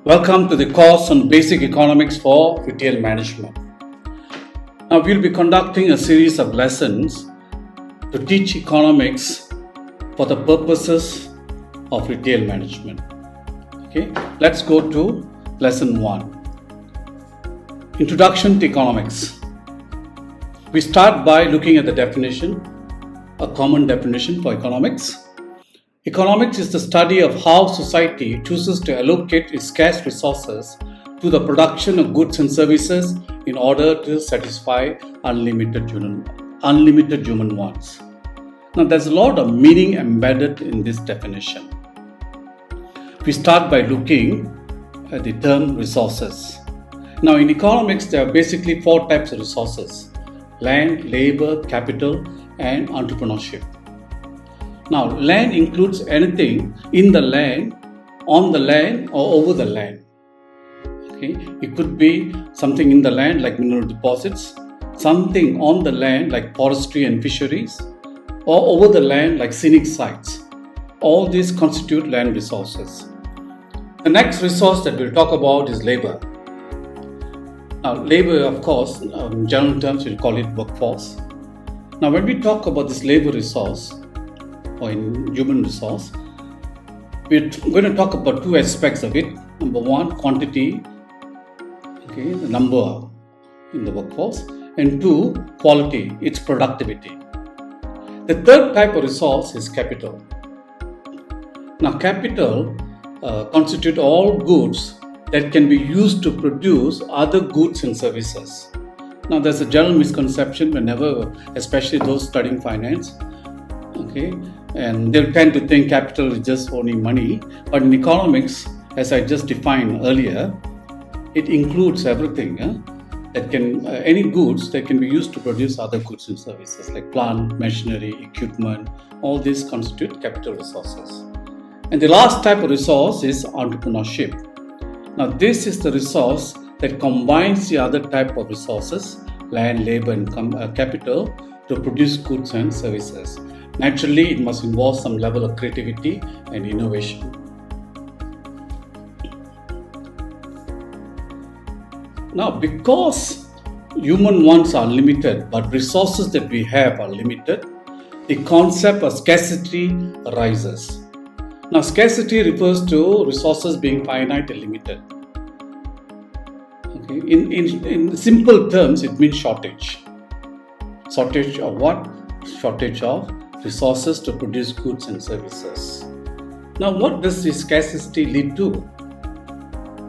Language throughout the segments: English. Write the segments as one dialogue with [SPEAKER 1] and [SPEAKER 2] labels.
[SPEAKER 1] Welcome to the course on Basic Economics for Retail Management. Now we'll be conducting a series of lessons to teach economics for the purposes of retail management. Okay, let's go to lesson 1. Introduction to economics. We start by looking at the definition, a common definition for economics. Economics is the study of how society chooses to allocate its scarce resources to the production of goods and services in order to satisfy unlimited human wants. Now, there's a lot of meaning embedded in this definition. We start by looking at the term resources. Now, in economics, there are basically 4 types of resources: land, labor, capital, and entrepreneurship. Now, land includes anything in the land, on the land, or over the land. Okay, it could be something in the land like mineral deposits, something on the land like forestry and fisheries, or over the land like scenic sites. All these constitute land resources. The next resource that we'll talk about is labor. Now, labor, of course, in general terms, we'll call it workforce. Now, when we talk about this labor resource, or in human resource, we're going to talk about 2 aspects of it. Number 1, quantity, okay, the number in the workforce, and 2, quality, its productivity. The third type of resource is capital. Now, capital constitute all goods that can be used to produce other goods and services. Now, there's a general misconception whenever, especially those studying finance, okay, and they'll tend to think capital is just only money. But in economics, as I just defined earlier, it includes everything. That can any goods that can be used to produce other goods and services like plant, machinery, equipment. All these constitute capital resources. And the last type of resource is entrepreneurship. Now, this is the resource that combines the other type of resources, land, labor, and capital, to produce goods and services. Naturally, it must involve some level of creativity and innovation. Now, because human wants are limited, but resources that we have are limited, the concept of scarcity arises. Now, scarcity refers to resources being finite and limited. Okay. In simple terms, it means shortage. Shortage of what? Shortage of resources to produce goods and services. Now, what does this scarcity lead to?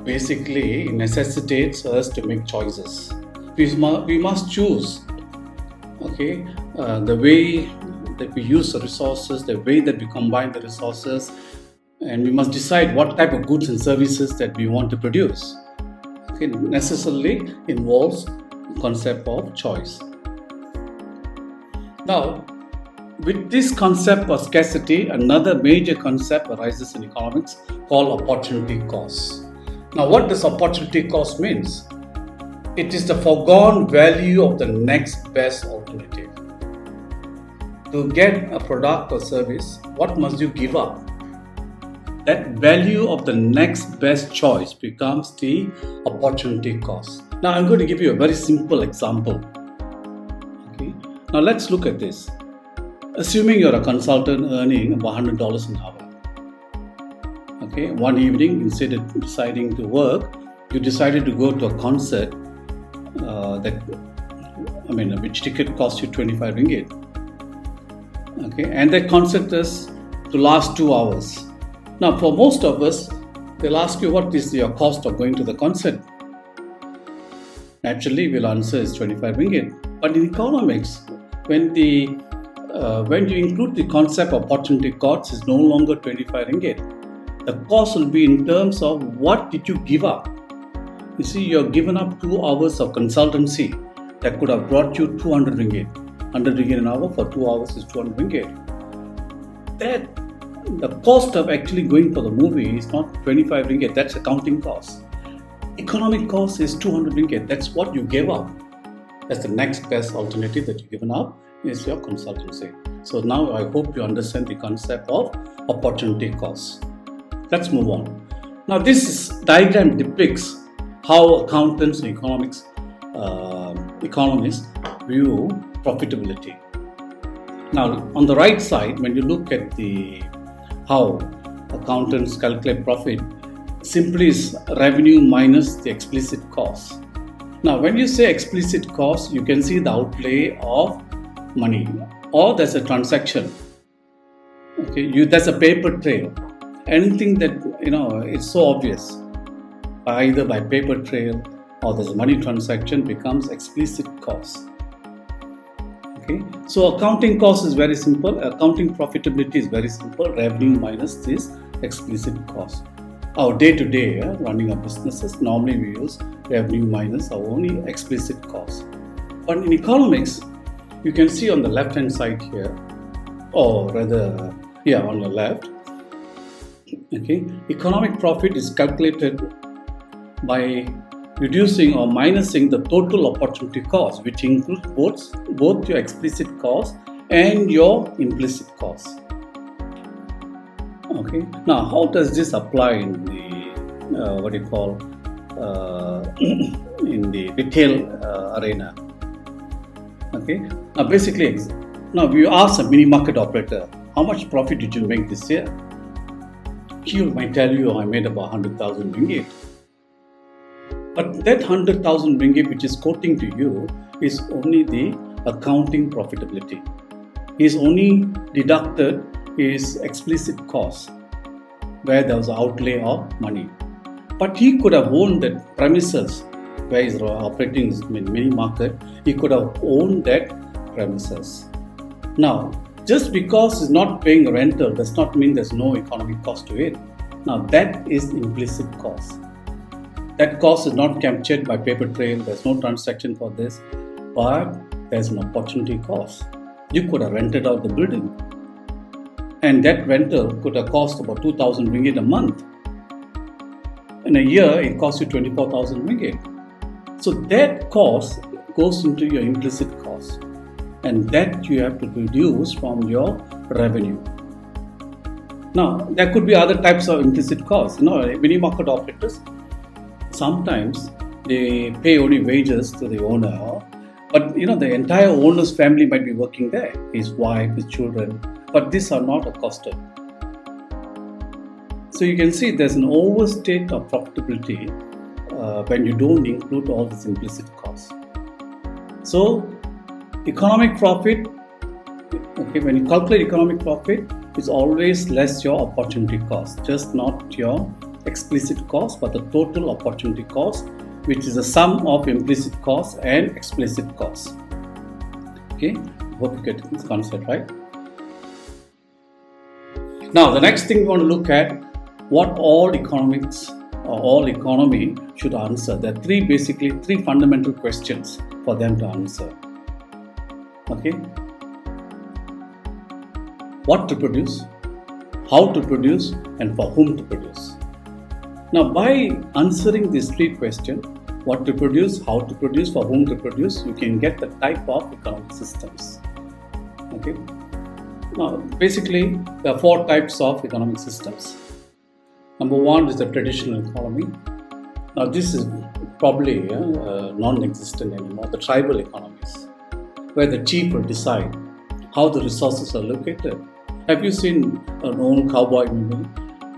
[SPEAKER 1] Basically, it necessitates us to make choices. We must choose, okay, the way that we use the resources, the way that we combine the resources, and we must decide what type of goods and services that we want to produce. Okay, it necessarily involves the concept of choice. Now, with this concept of scarcity, another major concept arises in economics called opportunity cost. Now, what does opportunity cost means? It is the foregone value of the next best alternative. To get a product or service, what must you give up? That value of the next best choice becomes the opportunity cost. Now, I'm going to give you a very simple example. Okay. Now, let's look at this. Assuming you're a consultant earning about $100 an hour. Okay, one evening, instead of deciding to work, you decided to go to a concert which ticket costs you 25 ringgit. Okay, and that concert is to last 2 hours. Now, for most of us, they'll ask you what is your cost of going to the concert. Naturally, we'll answer is 25 ringgit. But in economics, when you include the concept of opportunity cost, is no longer 25 ringgit. The cost will be in terms of what did you give up. You see, you're given up 2 hours of consultancy that could have brought you 200 ringgit. 100 ringgit an hour for 2 hours is 200 ringgit. That the cost of actually going for the movie is not 25 ringgit. That's accounting cost. Economic cost is 200 ringgit. That's what you gave up. That's the next best alternative that you've given up is your consultancy. So now I hope you understand the concept of opportunity cost. Let's move on. Now this diagram depicts how accountants and economists view profitability. Now on the right side, when you look at how accountants calculate profit, simply is revenue minus the explicit cost. Now when you say explicit cost, you can see the outlay of money, or there's a transaction. Okay, there's a paper trail. Anything that it's so obvious, either by paper trail or there's a money transaction, becomes explicit cost. Okay, so accounting cost is very simple. Accounting profitability is very simple. Revenue minus this explicit cost. Our day-to-day running of businesses, normally we use revenue minus our only explicit cost. But in economics, you can see on the left-hand side here, or rather, on the left. Okay, economic profit is calculated by reducing or minusing the total opportunity cost, which includes both your explicit cost and your implicit cost. Okay, now how does this apply in the in the retail arena? Okay, now basically, now we ask a mini market operator, how much profit did you make this year? He might tell you, I made about 100,000 ringgit. But that 100,000 ringgit which is quoting to you is only the accounting profitability. He's only deducted his explicit cost, where there was an outlay of money. But he could have owned that premises where he's operating his mini market. He could have owned that premises. Now, just because he's not paying rental does not mean there's no economic cost to it. Now that is implicit cost. That cost is not captured by paper trail, there's no transaction for this, but there's an opportunity cost. You could have rented out the building, and that rental could have cost about 2,000 ringgit a month. In a year, it costs you 24,000 ringgit. So that cost goes into your implicit cost, and that you have to reduce from your revenue. Now, there could be other types of implicit costs. Mini market operators, sometimes they pay only wages to the owner, but the entire owner's family might be working there, his wife, his children, but these are not accosted. So you can see there's an overstate of profitability when you don't include all this implicit costs. So economic profit, when you calculate economic profit, it's always less your opportunity cost, just not your explicit cost, but the total opportunity cost, which is a sum of implicit cost and explicit cost. Okay, hope you get this concept right. Now, the next thing we want to look at, what all economics or all economy should answer. There are three fundamental questions for them to answer. Okay, what to produce, how to produce, and for whom to produce. Now, by answering these three questions, what to produce, how to produce, for whom to produce, you can get the type of economic systems. Okay. Now, basically, there are four types of economic systems. Number one is the traditional economy. Now, this is probably non-existent anymore. The tribal economies, where the chief will decide how the resources are located. Have you seen an old cowboy movie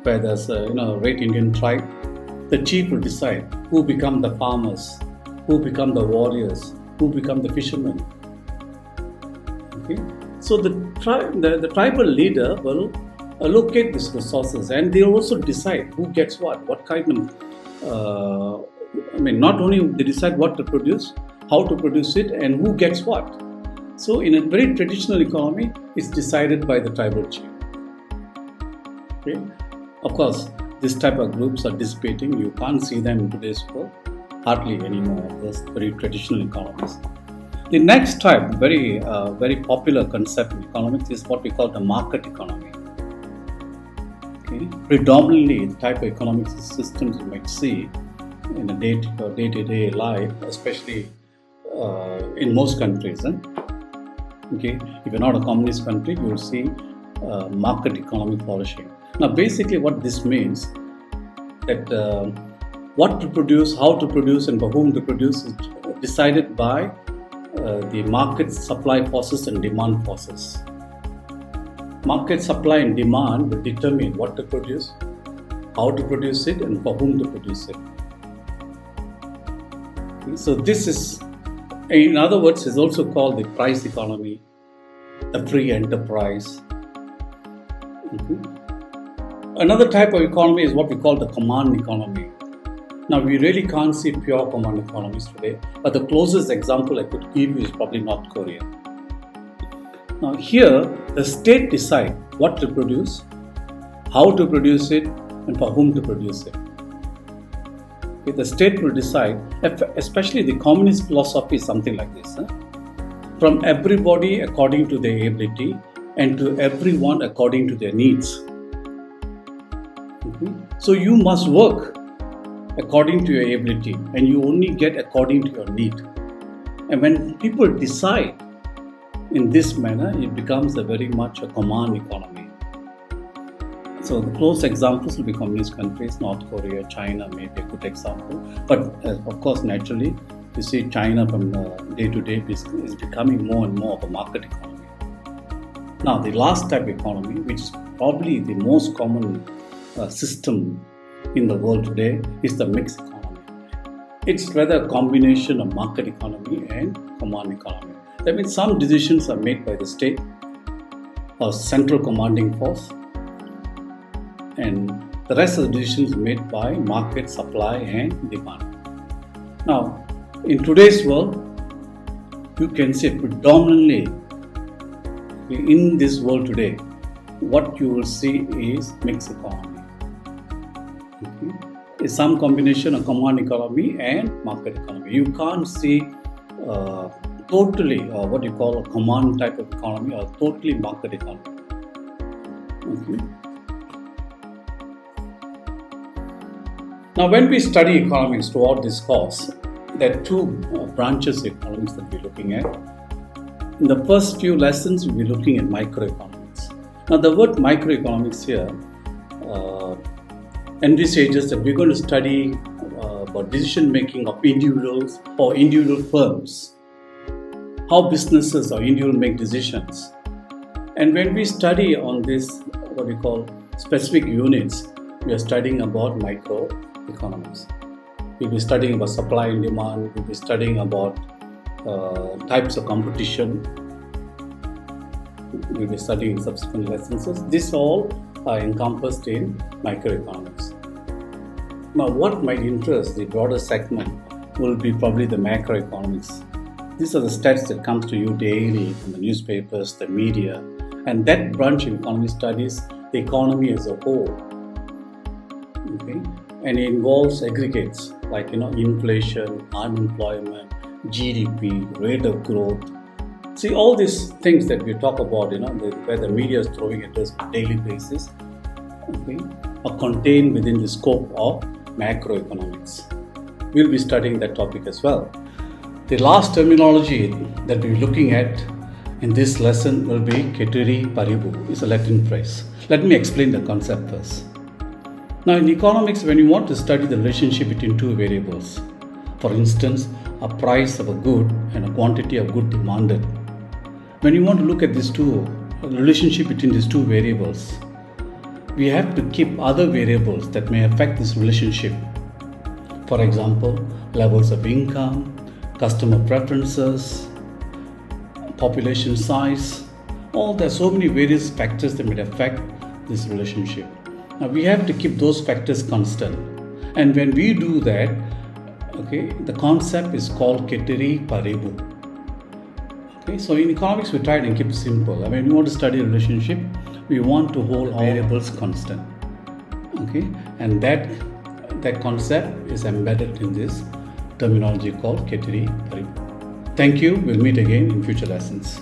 [SPEAKER 1] where there's a great Indian tribe? The chief will decide who become the farmers, who become the warriors, who become the fishermen. Okay, so the tribal leader will allocate these resources, and they also decide who gets what kind of. Not only they decide what to produce, how to produce it, and who gets what. So in a very traditional economy, it's decided by the tribal chief. Okay? Of course, this type of groups are dissipating. You can't see them in today's world, hardly anymore. Those very traditional economies. The next type, very popular concept in economics, is what we call the market economy. Okay? Predominantly, the type of economic systems you might see in a day-to-day life, especially in most countries. Okay, if you're not a communist country, you will see market economy flourishing. Now, basically, what this means, that what to produce, how to produce, and for whom to produce is decided by the market supply forces and demand forces. Market supply and demand will determine what to produce, how to produce it, and for whom to produce it. So this is, in other words, is also called the price economy, the free enterprise. Another type of economy is what we call the command economy. Now, we really can't see pure command economies today, but the closest example I could give you is probably North Korea. Now, here, the state decides what to produce, how to produce it, and for whom to produce it. Okay, the state will decide, especially the communist philosophy is something like this. From everybody according to their ability and to everyone according to their needs. Okay? So you must work according to your ability and you only get according to your need. And when people decide in this manner, it becomes very much a command economy. So the close examples will be communist countries, North Korea, China may be a good example. But of course, naturally, you see China from day to day is becoming more and more of a market economy. Now, the last type of economy, which is probably the most common system in the world today, is the mixed economy. It's rather a combination of market economy and command economy. That means some decisions are made by the state or central commanding force, and the rest of the decisions made by market supply and demand. Now, in today's world, you can say predominantly in this world today, what you will see is mixed economy. Okay? It's some combination of command economy and market economy. You can't see totally what you call a command type of economy or totally market economy. Okay? Now, when we study economics throughout this course, there are two branches of economics that we're looking at. In the first few lessons, we'll be looking at microeconomics. Now, the word microeconomics here envisages that we're going to study about decision making of individuals or individual firms, how businesses or individuals make decisions. And when we study on this, what we call specific units, we are studying about microeconomics. We'll be studying about supply and demand, we'll be studying about types of competition, we'll be studying in subsequent lessons. This all are encompassed in microeconomics. Now, what might interest the broader segment will be probably the macroeconomics. These are the stats that comes to you daily from the newspapers, the media, and that branch of economy studies the economy as a whole. Okay? And it involves aggregates like inflation, unemployment, GDP, rate of growth. See, all these things that we talk about, where the media is throwing at us on a daily basis, okay, are contained within the scope of macroeconomics. We'll be studying that topic as well. The last terminology that we're looking at in this lesson will be Ketteribu. It's a Latin phrase. Let me explain the concept first. Now, in economics, when you want to study the relationship between two variables, for instance, a price of a good and a quantity of good demanded, when you want to look at these two, the relationship between these two variables, we have to keep other variables that may affect this relationship. For example, levels of income, customer preferences, population size. There are so many various factors that may affect this relationship. Now, we have to keep those factors constant. And when we do that, okay, the concept is called Ketteribu. Okay, so in economics, we try and keep it simple. When we want to study a relationship, we want to hold variables constant. Okay, and that concept is embedded in this terminology called Ketteribu. Thank you. We'll meet again in future lessons.